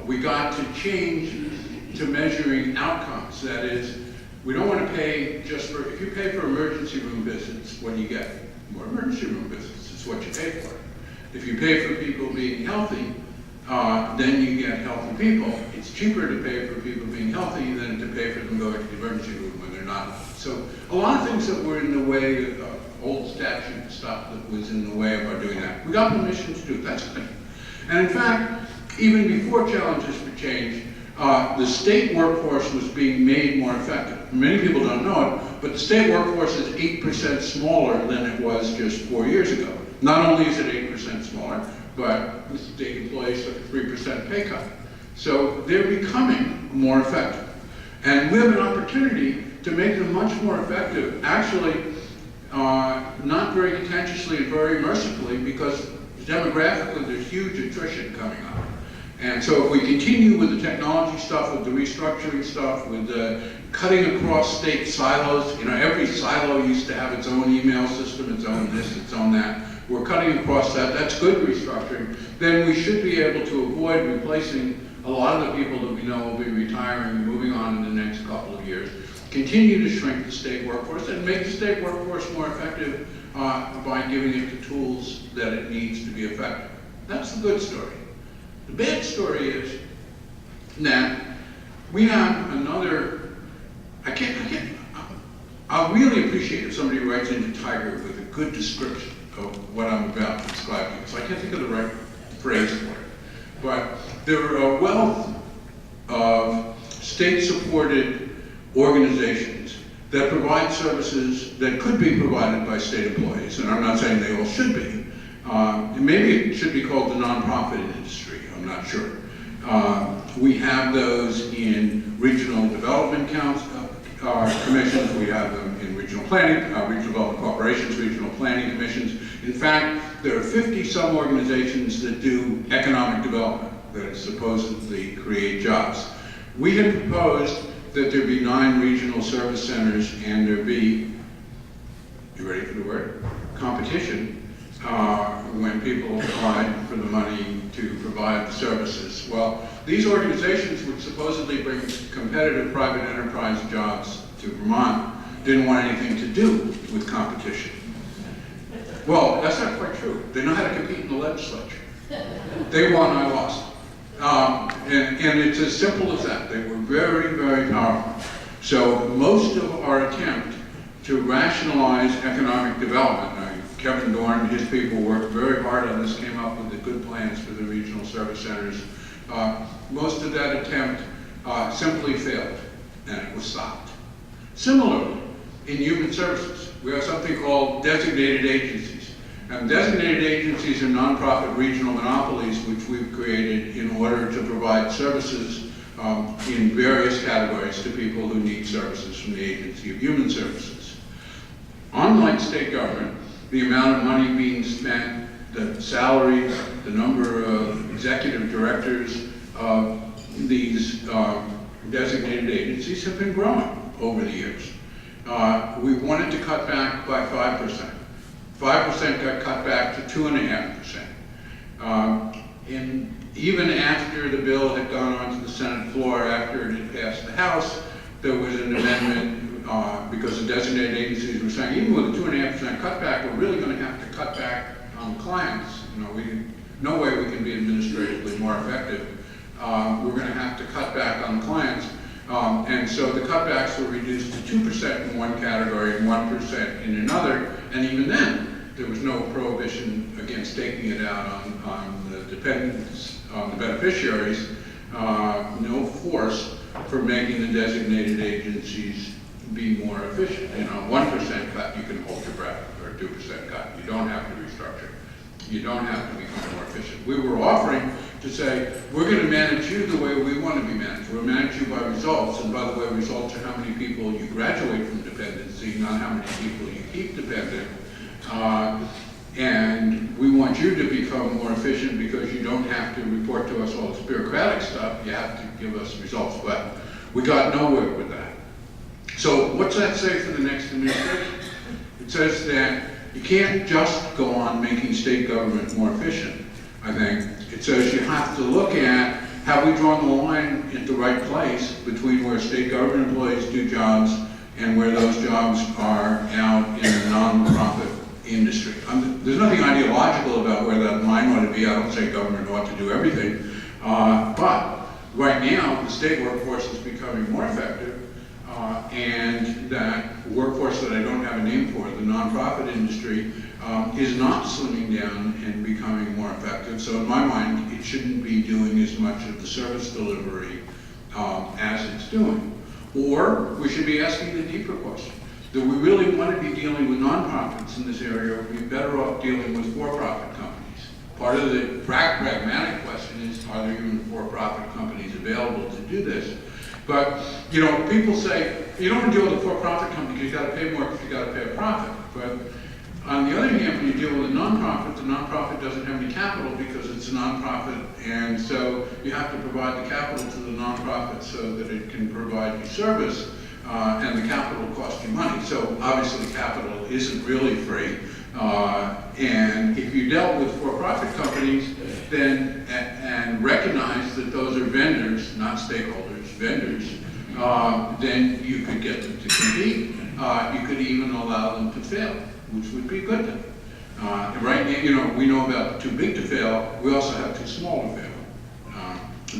We got to change to measuring outcomes. That is, we don't want to pay just for, if you pay for emergency room visits, what do you get? More emergency room visits, it's what you pay for. If you pay for people being healthy, then you get healthy people. It's cheaper to pay for people being healthy than to pay for them going to the emergency room when they're not. So a lot of things that were in the way, old statute stuff that was in the way of our doing that, we got permission to do. That's good. And in fact, even before challenges for change, the state workforce was being made more effective. Many people don't know it, but the state workforce is 8% smaller than it was just 4 years ago. Not only is it 8% smaller, but the state employees took a 3% pay cut. So they're becoming more effective. And we have an opportunity to make them much more effective, actually, not very contentiously and very mercifully, because demographically there's huge attrition coming up. And so if we continue with the technology stuff, with the restructuring stuff, with the cutting across state silos, you know, every silo used to have its own email system, its own this, its own that. We're cutting across that, that's good restructuring. Then we should be able to avoid replacing a lot of the people that we know will be retiring and moving on in the next couple of years. Continue to shrink the state workforce and make the state workforce more effective by giving it the tools that it needs to be effective. That's the good story. The bad story is that we have another, I'll really appreciate if somebody writes into Tiger with a good description of what I'm about to describe to you, so I can't think of the right phrase for it. But there are a wealth of state-supported organizations that provide services that could be provided by state employees, and I'm not saying they all should be. Maybe it should be called the nonprofit industry, I'm not sure. We have those in regional development commissions, we have them in regional planning, regional development corporations, regional planning commissions. In fact, there are 50-some organizations that do economic development, that supposedly create jobs. We had proposed that there be 9 regional service centers and there be, you ready for the word? Competition when people apply for the money to provide the services. Well, these organizations would supposedly bring competitive private enterprise jobs to Vermont, didn't want anything to do with competition. Well, that's not quite true. They know how to compete in the legislature. They won, I lost. And it's as simple as that. They were very, very powerful. So most of our attempt to rationalize economic development, Kevin Dorn and his people worked very hard on this, came up with the good plans for the regional service centers. Most of that attempt simply failed, and it was stopped. Similarly, in human services, we have something called designated agencies. And designated agencies are nonprofit regional monopolies which we've created in order to provide services in various categories to people who need services from the Agency of Human Services. Unlike state government, the amount of money being spent, the salaries, the number of executive directors of these designated agencies have been growing over the years. We wanted to cut back by 5%. 5% got cut back to 2.5%. And even after the bill had gone onto the Senate floor, after it had passed the House, there was an amendment because the designated agencies were saying, even with a 2.5% cutback, we're really going to have to cut back on clients. You know, no way we can be administratively more effective. We're going to have to cut back on clients. And so the cutbacks were reduced to 2% in one category and 1% in another. And even then, there was no prohibition against taking it out on the dependents, on the beneficiaries, no force for making the designated agencies be more efficient. You know, 1% cut, you can hold your breath, or 2% cut. You don't have to restructure. You don't have to become more efficient. We were offering to say, we're going to manage you the way we want to be managed. We'll manage you by results, and by the way, results are how many people you graduate from dependency, not how many people you keep dependent. And we want you to become more efficient because you don't have to report to us all this bureaucratic stuff. You have to give us results. But we got nowhere with that. So what's that say for the next administration? It says that you can't just go on making state government more efficient, I think. It says you have to look at have we drawn the line at the right place between where state government employees do jobs and where those jobs are out in the non-profit industry? There's nothing ideological about where that line ought to be. I don't say government ought to do everything. But right now, the state workforce is becoming more effective, and that workforce that I don't have a name for, the nonprofit industry, is not slimming down and becoming more effective. So in my mind, it shouldn't be doing as much of the service delivery as it's doing. Or we should be asking the deeper question. Do we really want to be dealing with nonprofits in this area, or are we better off dealing with for-profit companies? Part of the pragmatic question is, are there even for-profit companies available to do this? But, you know, people say, you don't want to deal with a for-profit company because you've got to pay more because you've got to pay a profit. But on the other hand, when you deal with a nonprofit, the nonprofit doesn't have any capital because it's a nonprofit, and so you have to provide the capital to the nonprofit so that it can provide you service, and the capital costs you money. So obviously capital isn't really free. And if you dealt with for-profit companies, then and recognize that those are vendors, not stakeholders, vendors, then you could get them to compete. You could even allow them to fail, which would be a good thing. Right now, you know, we know about too big to fail. We also have too small to fail.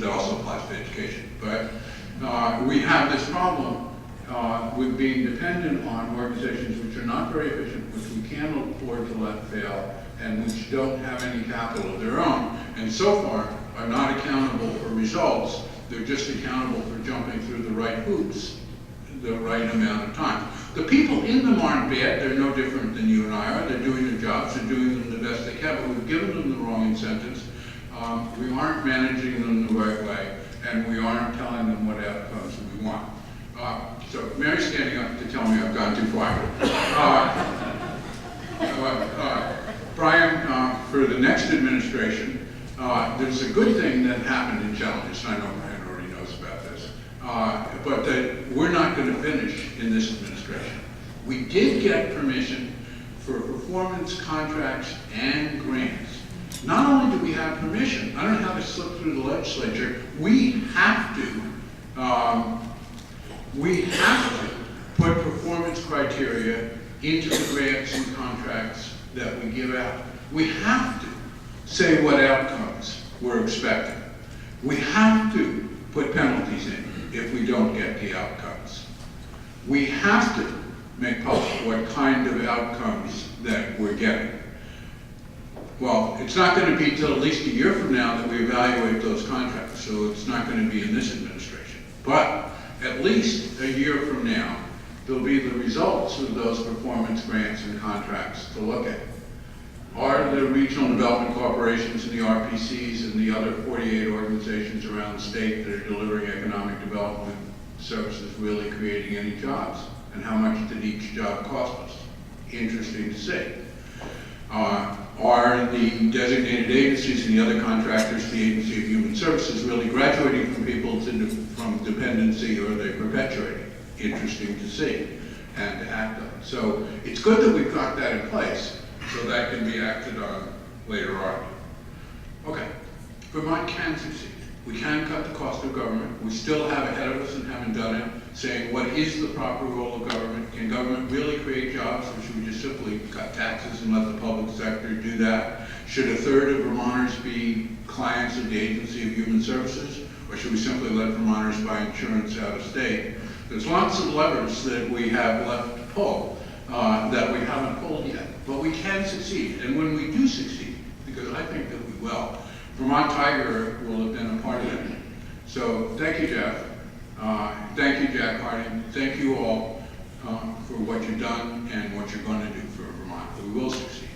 That also applies to education. But we have this problem with being dependent on organizations which are not very efficient, which we can't afford to let fail, and which don't have any capital of their own, and so far are not accountable for results. They're just accountable for jumping through the right hoops the right amount of time. The people in them aren't bad. They're no different than you and I are. They're doing their jobs. They're doing them the best they can, but we've given them the wrong incentives. We aren't managing them the right way, and we aren't telling them what outcomes we want. So Mary's standing up to tell me I've gone too far. Brian, for the next administration, there's a good thing that happened in challenges. I know Brian already knows about this, but that we're not going to finish in this administration. We did get permission for performance contracts and grants. Not only do we have permission, I don't know how to slip through the legislature, we have to put performance criteria into the grants and contracts that we give out. We have to say what outcomes we're expecting. We have to put penalties in if we don't get the outcomes. We have to make public what kind of outcomes that we're getting. Well, it's not going to be till at least a year from now that we evaluate those contracts, so it's not going to be in this administration. But at least a year from now, there'll be the results of those performance grants and contracts to look at. Are the regional development corporations and the RPCs and the other 48 organizations around the state that are delivering economic development services really creating any jobs? And how much did each job cost us? Interesting to see. Are the designated agencies and the other contractors, the Agency of Human Services, really graduating from people from dependency, or are they perpetuating? Interesting to see and to act on. So it's good that we've got that in place so that can be acted on later on. Okay, Vermont can succeed. We can cut the cost of government. We still have ahead of us and haven't done it, saying what is the proper role of government? Can government really create jobs, or should we just simply cut taxes and let the public sector do that? Should a third of Vermonters be clients of the Agency of Human Services, or should we simply let Vermonters buy insurance out of state? There's lots of levers that we have left to pull that we haven't pulled yet, but we can succeed. And when we do succeed, because I think that we will, Vermont Tiger will have been a part of it. So thank you, Jeff. Thank you, Jack Harding. Thank you all for what you've done and what you're going to do for Vermont. We will succeed.